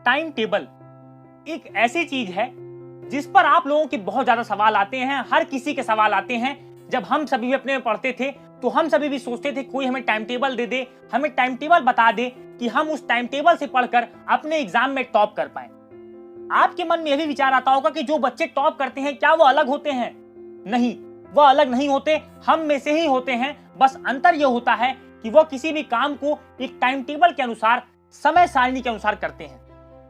Time table एक ऐसी चीज है जिस पर आप लोगों के बहुत ज्यादा सवाल आते हैं, हर किसी के सवाल आते हैं। जब हम सभी भी अपने में पढ़ते थे तो हम सभी भी सोचते थे कोई हमें टाइम टेबल दे दे, हमें टाइम टेबल बता दे कि हम उस टाइम टेबल से पढ़कर अपने एग्जाम में टॉप कर पाए। आपके मन में यह भी विचार आता होगा कि जो बच्चे टॉप करते हैं क्या वो अलग होते हैं? नहीं, वह अलग नहीं होते, हम में से ही होते हैं। बस अंतर यह होता है कि वह किसी भी काम को एक टाइम टेबल के अनुसार, समय सारणी के अनुसार करते हैं।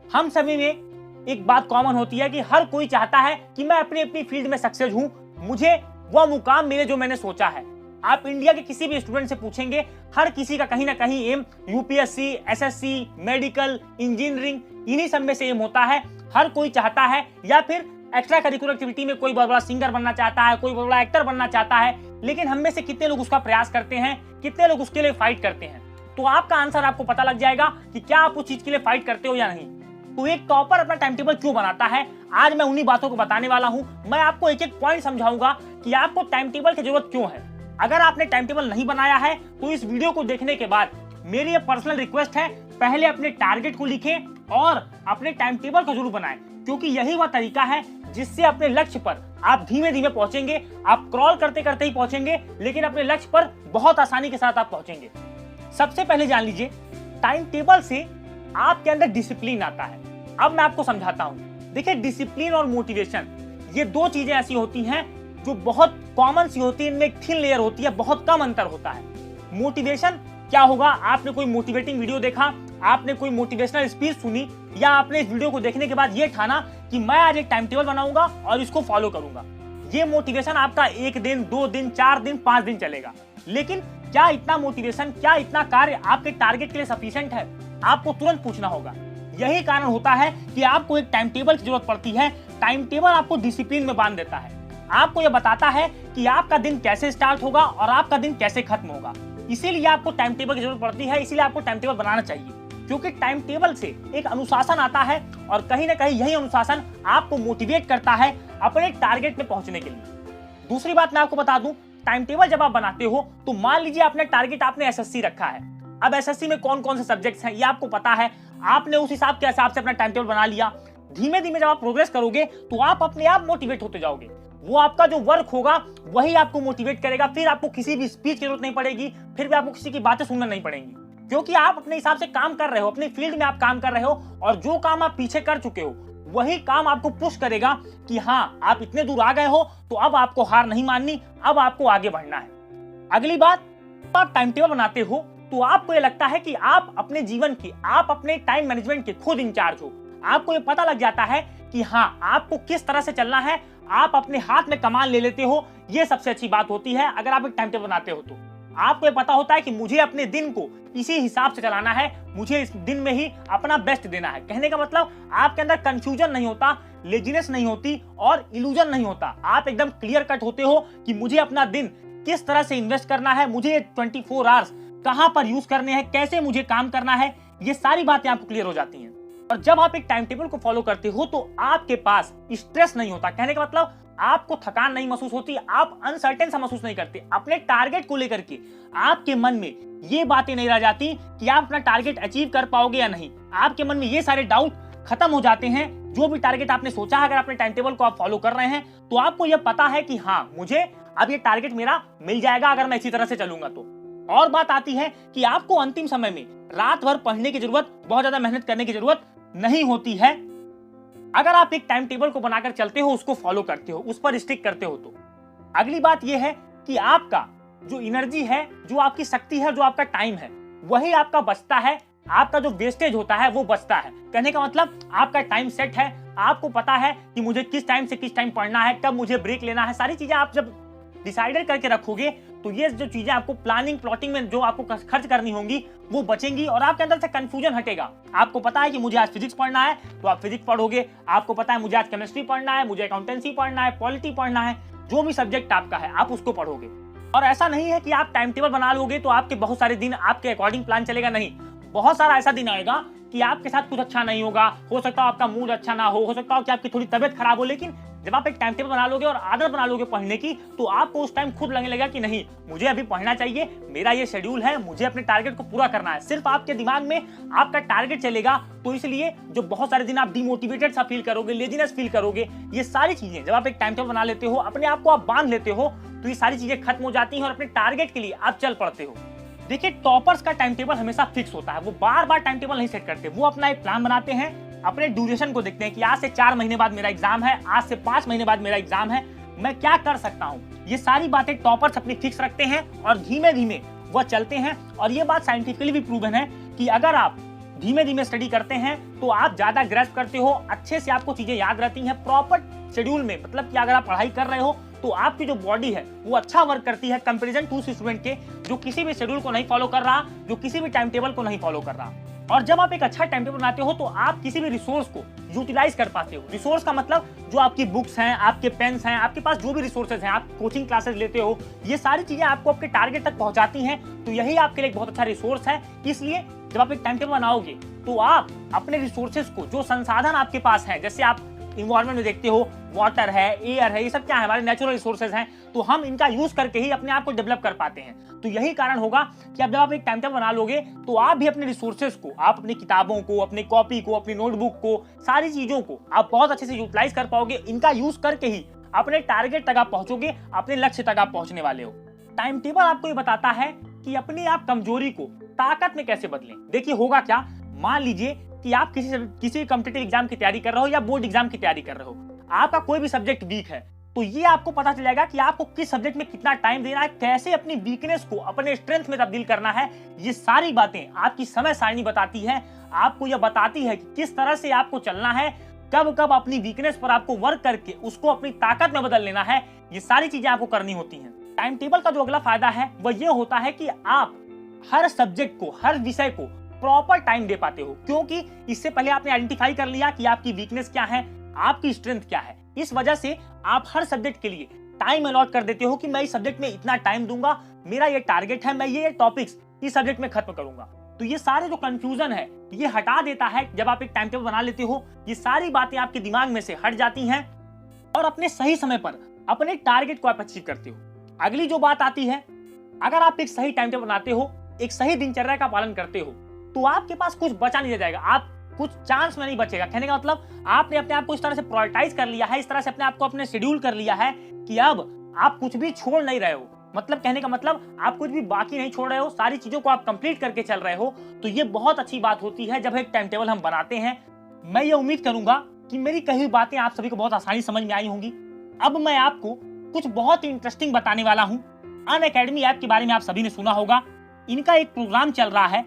हम सभी में एक बात कॉमन होती है कि हर कोई चाहता है कि मैं अपनी अपनी फील्ड में सक्सेस हूं, मुझे वह मुकाम मिले जो मैंने सोचा है। आप इंडिया के किसी भी स्टूडेंट से पूछेंगे, हर किसी का कहीं ना कहीं aim UPSC, SSC, medical, engineering, इन्हीं सब में से एम होता है। हर कोई चाहता है, या फिर एक्स्ट्रा करिकुलर एक्टिविटी में कोई बहुत बड़ा सिंगर बनना चाहता है, कोई बहुत बड़ा एक्टर बनना चाहता है। लेकिन हम में से कितने लोग उसका प्रयास करते हैं, कितने लोग उसके लिए फाइट करते हैं? तो आपका आंसर आपको पता लग जाएगा कि क्या आप उस चीज के लिए फाइट करते हो या नहीं। तो एक टॉपर अपना टाइम टेबल क्यों बनाता है, आज मैं उन्हीं बातों को बताने वाला हूं। मैं आपको एक एक पॉइंट समझाऊंगा कि आपको टाइम टेबल की जरूरत क्यों है। अगर आपने टाइम टेबल नहीं बनाया है तो इस वीडियो को देखने के बाद मेरी ये पर्सनल रिक्वेस्ट है, पहले अपने टारगेट को लिखें और अपने टाइम टेबल को जरूर बनाएं, क्योंकि यही वह तरीका है जिससे अपने लक्ष्य पर आप धीमे धीमे पहुंचेंगे। आप क्रॉल करते करते ही पहुंचेंगे, लेकिन अपने लक्ष्य पर बहुत आसानी के साथ आप पहुंचेंगे। सबसे पहले जान लीजिए, टाइम टेबल से आपके अंदर डिसिप्लिन आता है। अब मैं आपको समझाता हूं। देखिए, डिसिप्लिन और मोटिवेशन ये दो चीजें ऐसी होती हैं जो बहुत कॉमन सी होती है, इनमें एक थिन लेयर होती है, बहुत कम अंतर होता है। मोटिवेशन क्या होगा? आपने कोई मोटिवेटिंग वीडियो देखा, आपने कोई मोटिवेशनल स्पीच सुनी, या आपने इस वीडियो को देखने के बाद ये ठाना कि मैं आज एक टाइम टेबल बनाऊंगा और इसको फॉलो करूंगा। ये मोटिवेशन आपका 1 दिन, 2 दिन, 4 दिन, 5 दिन चलेगा। लेकिन क्या इतना मोटिवेशन, क्या इतना कार्य आपके टारगेट के लिए सफिशिएंट है? आपको तुरंत पूछना होगा। यही कारण होता है कि आपको एक टाइम टेबल की जरूरत पड़ती है। टाइम टेबल आपको डिसिप्लिन में बांध देता है, आपको यह बताता है कि आपका दिन कैसे स्टार्ट होगा और आपका दिन कैसे खत्म होगा। इसीलिए आपको टाइम टेबल की जरूरत पड़ती है, इसीलिए आपको टाइम टेबल बनाना चाहिए, क्योंकि टाइम टेबल से एक अनुशासन आता है और कहीं ना कहीं यही अनुशासन आपको मोटिवेट करता है अपने टारगेट में पहुंचने के लिए। दूसरी बात मैं आपको बता दूं, टाइम टेबल जब आप बनाते हो तो मान लीजिए आपने टारगेट, आपने एसएससी रखा है। अब एसएससी में कौन कौन से सब्जेक्ट्स हैं ये आपको पता है, आपने उस हिसाब से अपना टाइम टेबल बना लिया। धीमे धीमे जब आप प्रोग्रेस करोगे तो आप अपने आप मोटिवेट होते जाओगे। वो आपका जो वर्क होगा वही आपको मोटिवेट करेगा। फिर आपको किसी भी स्पीच की जरूरत नहीं पड़ेगी, फिर भी आपको किसी की बातें सुनना नहीं पड़ेंगी, क्योंकि आप अपने हिसाब से काम कर रहे हो, अपनी फील्ड में आप काम कर रहे हो, और जो काम आप पीछे कर चुके हो वही काम आपको पुश करेगा कि हाँ, आप इतने दूर आ गए हो तो अब आपको हार नहीं माननी, अब आपको आगे बढ़ना है। अगली बात, आप टाइम टेबल बनाते हो तो आपको ये लगता है कि आप अपने जीवन की, आप अपने टाइम मैनेजमेंट के खुद इंचार्ज हो। आपको ये पता लग जाता है कि हाँ, आपको किस तरह से चलना है, आप अपने हाथ में कमान ले लेते हो। ये सबसे अच्छी बात होती है अगर आप एक टाइम टेबल बनाते हो तो। आपको ये पता होता है कि मुझे अपने दिन को इसी हिसाब से चलाना है, मुझे इस दिन में ही अपना बेस्ट देना है। कहने का मतलब आपके अंदर कंफ्यूजन नहीं होता, लेजीनेस नहीं होती और इल्यूजन नहीं होता। आप एकदम क्लियर कट होते हो कि मुझे अपना दिन किस तरह से इन्वेस्ट करना है, मुझे 24 आवर्स कहां पर यूज करने हैं, कैसे मुझे काम करना है, ये सारी बातें आपको क्लियर हो जाती हैं। और जब आप एक टाइम टेबल को फॉलो करते हो तो आपके पास स्ट्रेस नहीं होता। कहने का मतलब आपको थकान नहीं महसूस होती, आप अनसर्टेन सा महसूस नहीं करते। अपने टारगेट को लेकर के आपके मन में ये बातें नहीं रह जाती कि आप अपना टारगेट अचीव कर पाओगे या नहीं। आपके मन में ये सारे डाउट खत्म हो जाते हैं। जो भी टारगेट आपने सोचा है, अगर अपने टाइम टेबल को आप फॉलो कर रहे हैं तो आपको यह पता है कि हाँ, मुझे अब ये टारगेट मेरा मिल जाएगा अगर मैं इसी तरह से चलूंगा तो। और बात आती है कि आपको अंतिम समय में रात भर पढ़ने की जरूरत, बहुत ज्यादा मेहनत करने की जरूरत नहीं होती है अगर आप एक टाइम टेबल को बनाकर चलते हो, उसको फॉलो करते हो, उस पर स्टिक करते हो तो। अगली बात यह है कि आपका जो एनर्जी है, जो आपकी शक्ति है, जो आपका टाइम है, वही आपका बचता है। आपका जो वेस्टेज होता है वो बचता है। कहने का मतलब आपका टाइम सेट है, आपको पता है कि मुझे किस टाइम से किस टाइम पढ़ना है, कब मुझे ब्रेक लेना है। सारी चीजें आप जब डिसाइडेड करके रखोगे तो ये जो चीजें आपको प्लानिंग, प्लॉटिंग में जो आपको खर्च करनी होंगी वो बचेंगी और आपके अंदर से कंफ्यूजन हटेगा। आपको पता है कि मुझे आज फिजिक्स पढ़ना है तो आप फिजिक्स पढ़ोगे, आपको पता है मुझे आज केमिस्ट्री पढ़ना है, मुझे अकाउंटेंसी पढ़ना है, पॉलिटी पढ़ना है, जो भी सब्जेक्ट आपका है आप उसको पढ़ोगे। और ऐसा नहीं है कि आप टाइम टेबल बना लोगे तो आपके बहुत सारे दिन आपके अकॉर्डिंग प्लान चलेगा, नहीं। बहुत सारा ऐसा दिन आएगा कि आपके साथ कुछ अच्छा नहीं होगा, हो सकता हो आपका मूड अच्छा ना हो सकता हो कि आपकी थोड़ी तबियत खराब हो, लेकिन जब आप एक टाइम टेबल बना लोगे और आदत बना लोगे पढ़ने की, तो आपको उस टाइम खुद लगने लगेगा कि नहीं, मुझे अभी पढ़ना चाहिए, मेरा ये शेड्यूल है, मुझे अपने टारगेट को पूरा करना है। सिर्फ आपके दिमाग में आपका टारगेट चलेगा, तो इसलिए जो बहुत सारे दिन आप डिमोटिवेटेड सा फील करोगे, लेजीनेस फील करोगे, ये सारी चीजें जब आप एक टाइम टेबल बना लेते हो, अपने आप को आप बांध लेते हो, तो ये सारी चीजें खत्म हो जाती हैं और अपने टारगेट के लिए आप चल पड़ते हो। देखिए, टॉपर्स का टाइम टेबल हमेशा फिक्स होता है, वो बार बार टाइम टेबल नहीं सेट करते, वो अपना एक प्लान बनाते हैं, अपने ड्यूरेशन को देखते हैं कि आज से 4 महीने बाद मेरा एग्जाम है, आज से 5 महीने बाद मेरा एग्जाम है, मैं क्या कर सकता हूं। ये सारी बातें टॉपर्स अपनी फिक्स रखते हैं और धीमे धीमे वह चलते हैं। और ये बात साइंटिफिकली भी प्रूवन है कि अगर आप धीमे धीमे स्टडी करते हैं तो आप ज्यादा ग्रेस्प करते हो, अच्छे से आपको चीजें याद रहती हैं प्रॉपर शेड्यूल में। मतलब कि अगर आप पढ़ाई कर रहे हो तो आपकी जो बॉडी है वो अच्छा वर्क करती है कंपैरिजन टू स्टूडेंट के, जो किसी भी शेड्यूल को नहीं फॉलो कर रहा, जो किसी भी टाइम टेबल को नहीं फॉलो कर रहा। और जब आप एक अच्छा टाइम टेबल बनाते हो तो आप किसी भी रिसोर्स को यूटिलाइज कर पाते हो। रिसोर्स का मतलब जो आपकी बुक्स हैं, आपके पेन्स हैं, आपके पास जो भी रिसोर्सेज हैं, आप कोचिंग क्लासेस लेते हो, ये सारी चीजें आपको आपके टारगेट तक पहुंचाती हैं, तो यही आपके लिए एक बहुत अच्छा रिसोर्स है। इसलिए जब आप एक टाइम टेबल बनाओगे तो आप अपने रिसोर्सेज को, जो संसाधन आपके पास है, जैसे आप इन्वायरमेंट में देखते हो, वाटर है, एयर है, ये सब क्या है, हमारे नेचुरल रिसोर्सेज हैं, तो हम इनका यूज करके ही अपने आप को डेवलप कर पाते हैं। तो यही कारण होगा कि अब जब आप एक टाइम टेबल बना लोगे तो आप भी अपने रिसोर्सेज को, आप अपनी किताबों को, अपनी कॉपी को, अपनी नोटबुक को, सारी चीजों को आप बहुत अच्छे से यूटिलाइज कर पाओगे। इनका यूज करके ही अपने टारगेट तक आप पहुंचोगे, अपने लक्ष्य तक आप पहुंचने वाले हो। टाइम टेबल आपको ये बताता है कि अपनी आप कमजोरी को ताकत में कैसे बदलें। देखिए होगा क्या, मान लीजिए कि आप किसी कॉम्पिटिटिव एग्जाम की तैयारी कर रहे हो या बोर्ड एग्जाम की तैयारी कर रहे हो, आपका कोई भी सब्जेक्ट वीक है, तो ये आपको पता चलेगा कि आपको किस सब्जेक्ट में कितना टाइम देना है, कैसे अपनी वीकनेस को अपने स्ट्रेंथ में तब्दील करना है। ये सारी बातें आपकी समय सारणी बताती है, आपको यह बताती है कि किस तरह से आपको चलना है, कब कब अपनी वीकनेस पर आपको वर्क करके उसको अपनी ताकत में बदल लेना है। ये सारी चीजें आपको करनी होती हैं। टाइम टेबल का जो अगला फायदा है वह ये होता है कि आप हर सब्जेक्ट को, हर विषय को प्रॉपर टाइम दे पाते हो, क्योंकि इससे पहले आपने आइडेंटिफाई कर लिया कि आपकी वीकनेस क्या है, आपकी स्ट्रेंथ क्या है। इस वजह से आप हर सब्जेक्ट के लिए टाइम अलॉट कर देते हो कि मैं इस सब्जेक्ट में इतना टाइम दूंगा, मेरा ये टारगेट है, मैं ये टॉपिक्स इस सब्जेक्ट में खत्म करूंगा। तो ये सारे जो कंफ्यूजन है ये हटा देता है जब आप एक टाइम टेबल बना लेते हो। ये सारी बातें आपके दिमाग में से हट जाती हैं और अपने सही समय पर अपने टारगेट को आप अचीव करते हो। अगली जो बात आती है, अगर आप एक सही टाइम टेबल बनाते हो, एक सही दिनचर्या का पालन करते हो, तो आपके पास कुछ बचा नहीं रह जाएगा, आप कुछ चांस में नहीं बचेगा। कहने का मतलब आपने अपने आप को इस तरह से प्रायोरिटाइज कर लिया है, इस तरह से अपने आप को अपने शेड्यूल कर लिया है कि अब आप कुछ भी छोड़ नहीं रहे हो। मतलब कहने का मतलब आप कुछ भी बाकी नहीं छोड़ रहे हो, सारी चीजों को आप कंप्लीट करके चल रहे हो। तो ये बहुत अच्छी बात होती है जब एक टाइम टेबल हम बनाते हैं। मैं ये उम्मीद करूंगा कि मेरी कही हुई बातें आप सभी को बहुत आसानी समझ में आई होंगी। अब मैं आपको कुछ बहुत ही इंटरेस्टिंग बताने वाला हूँ। अनअकैडमी ऐप के बारे में आप सभी ने सुना होगा। इनका एक प्रोग्राम चल रहा है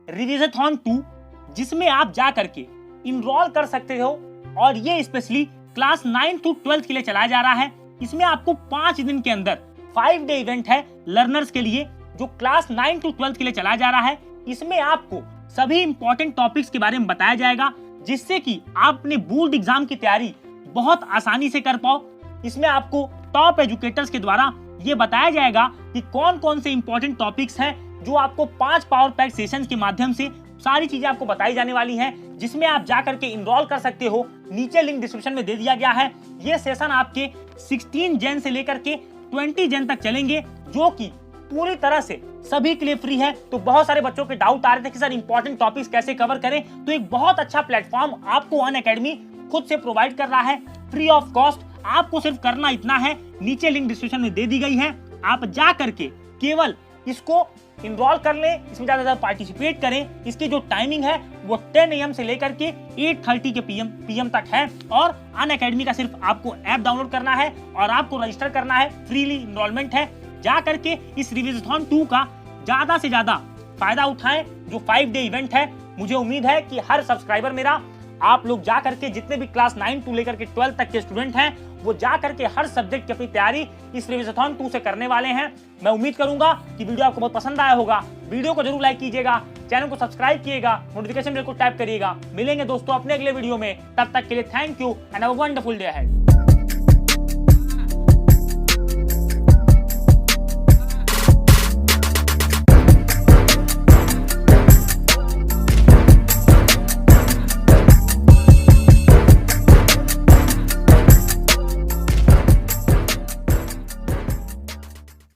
रिविजन 2, जिसमें आप जा करके इनरोल कर सकते हो और ये स्पेशली क्लास 9 to 12 के लिए चलाया जा रहा है। इसमें आपको 5 दिन के अंदर 5 डे इवेंट है लर्नर्स के लिए, जो क्लास 9 to 12 के लिए चलाया जा रहा है। इसमें आपको सभी इंपॉर्टेंट टॉपिक्स के बारे में बताया जाएगा, जिससे कि आप अपने बोर्ड एग्जाम की तैयारी बहुत आसानी से कर पाओ। इसमें आपको टॉप एजुकेटर्स के द्वारा ये बताया जाएगा कि कौन कौन से इंपॉर्टेंट टॉपिक्स हैं, जो आपको 5 पावर पैक सेशंस के माध्यम से सारी चीजें आपको बताई जाने वाली हैं, जिसमें आप जाकर के इनरोल कर सकते हो। नीचे लिंक डिस्क्रिप्शन में दे दिया गया है। ये सेशन आपके 16 जन से लेकर के 20 जन तक चलेंगे, जो कि पूरी तरह से सभी के लिए फ्री है। तो बहुत सारे बच्चों के डाउट आ रहे थे कि सर इंपॉर्टेंट टॉपिक्स कैसे कवर करें, तो एक बहुत अच्छा प्लेटफॉर्म आपको अनअकैडमी खुद से प्रोवाइड कर रहा है फ्री ऑफ कॉस्ट। आपको सिर्फ करना इतना है, नीचे लिंक डिस्क्रिप्शन में दे दी गई है, आप जा करके केवल इसको इनरोल कर लें, इसमें ज्यादा पार्टिसिपेट करें। इसकी जो टाइमिंग है वो 10 AM से लेकर के 8:30 के PM तक है। और अनअकैडमी का सिर्फ आपको ऐप डाउनलोड करना है और आपको रजिस्टर करना है, फ्रीली इनरोलमेंट है। जा करके इस रिविजन 2 का ज्यादा से ज्यादा फायदा उठाएं, जो 5 डे इवेंट है। मुझे उम्मीद है कि हर सब्सक्राइबर मेरा, आप लोग जा करके जितने भी क्लास 9 to लेकर के 12 तक के स्टूडेंट हैं, वो जा करके हर सब्जेक्ट की अपनी तैयारी इस रिविजन 2 से करने वाले हैं। मैं उम्मीद करूंगा कि वीडियो आपको बहुत पसंद आया होगा। वीडियो को जरूर लाइक कीजिएगा, चैनल को सब्सक्राइब कीजिएगा, नोटिफिकेशन बेल को टैप करिएगा। मिलेंगे दोस्तों अपने अगले वीडियो में, तब तक के लिए thank you and have a wonderful day ahead.